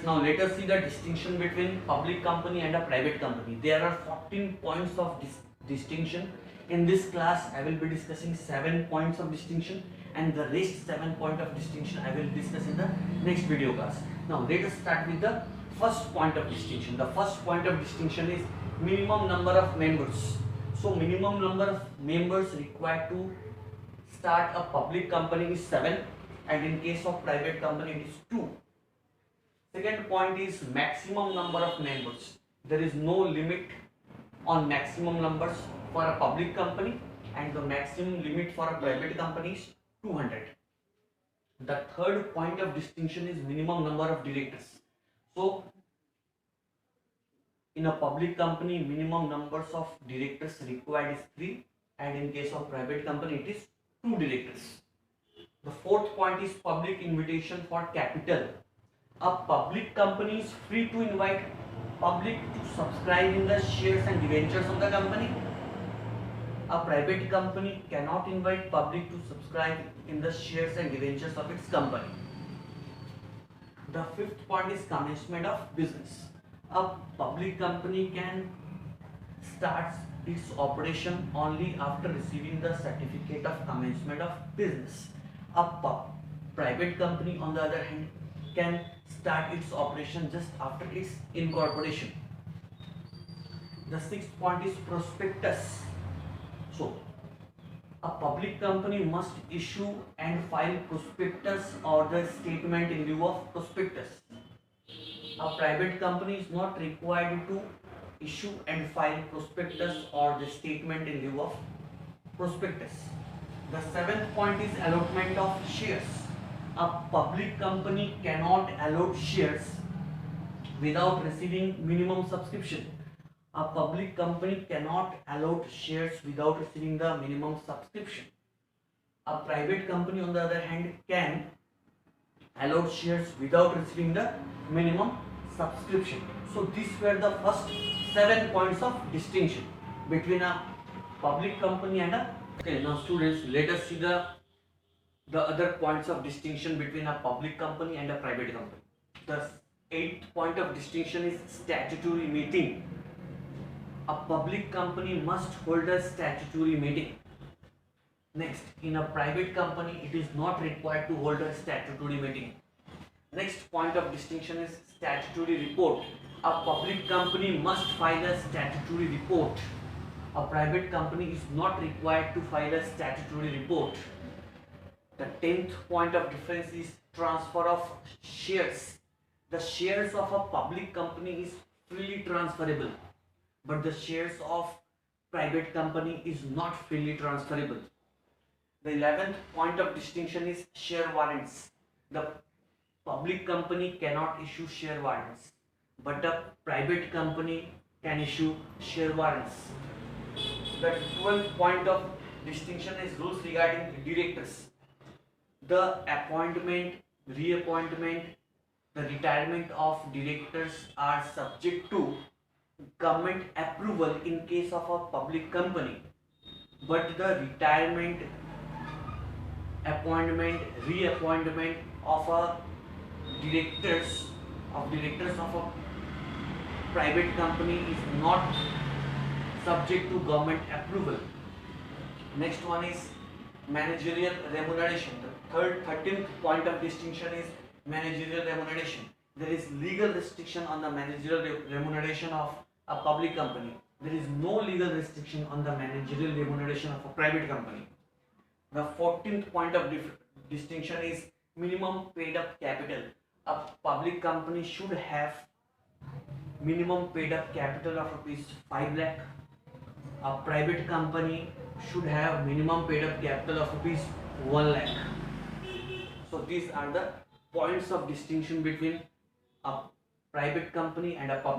now let us see the distinction between public company and a private company. There are 14 points of distinction. In this class, I will be discussing 7 points of distinction, and the rest 7 points of distinction I will discuss in the next video class. Now let us start with the first point of distinction. The first point of distinction is minimum number of members. So minimum number of members required to start a public company is 7, and in case of private company it is 2. Second point is maximum number of members. There is no limit on maximum numbers for a public company, and the maximum limit for a private company is 200. The third point of distinction is minimum number of directors. So in a public company, minimum numbers of directors required is 3, and in case of private company it is 2 directors. The fourth point is public invitation for capital. A public company is free to invite public to subscribe in the shares and debentures of the company. A private company cannot invite public to subscribe in the shares and debentures of its company. The fifth point is commencement of business. A public company can start its operation only after receiving the certificate of commencement of business. A private company, on the other hand, can start its operation just after its incorporation. The sixth point is prospectus. So, a public company must issue and file prospectus or the statement in lieu of prospectus. A private company is not required to issue and file prospectus or the statement in lieu of prospectus. The seventh point is allotment of shares. A public company cannot allot shares without receiving minimum subscription. A public company cannot allot shares without receiving the minimum subscription. A private company, on the other hand, can allot shares without receiving the minimum subscription. So these were the first 7 points of distinction between a public company and a... Okay, now students, let us see the other points of distinction between a public company and a private company. The 8th point of distinction is statutory meeting. A public company must hold a statutory meeting. Next, in a private company, it is not required to hold a statutory meeting. Next point of distinction is statutory report. A public company must file a statutory report. A private company is not required to file a statutory report. The 10th point of difference is transfer of shares. The shares of a public company is freely transferable, but the shares of private company is not freely transferable. The 11th point of distinction is share warrants. The public company cannot issue share warrants, but a private company can issue share warrants. The 12th point of distinction is rules regarding directors. The appointment, reappointment, the retirement of directors are subject to government approval in case of a public company, but the retirement, appointment, reappointment of a directors of a private company is not subject to government approval. Next one is managerial remuneration. The 13th point of distinction is managerial remuneration. There is legal restriction on the managerial remuneration of a public company. There is no legal restriction on the managerial remuneration of a private company. The 14th point of distinction is minimum paid up capital. A public company should have minimum paid up capital of rupees 5 lakh. A private company should have minimum paid up capital of rupees 1 lakh. So these are the points of distinction between a private company and a public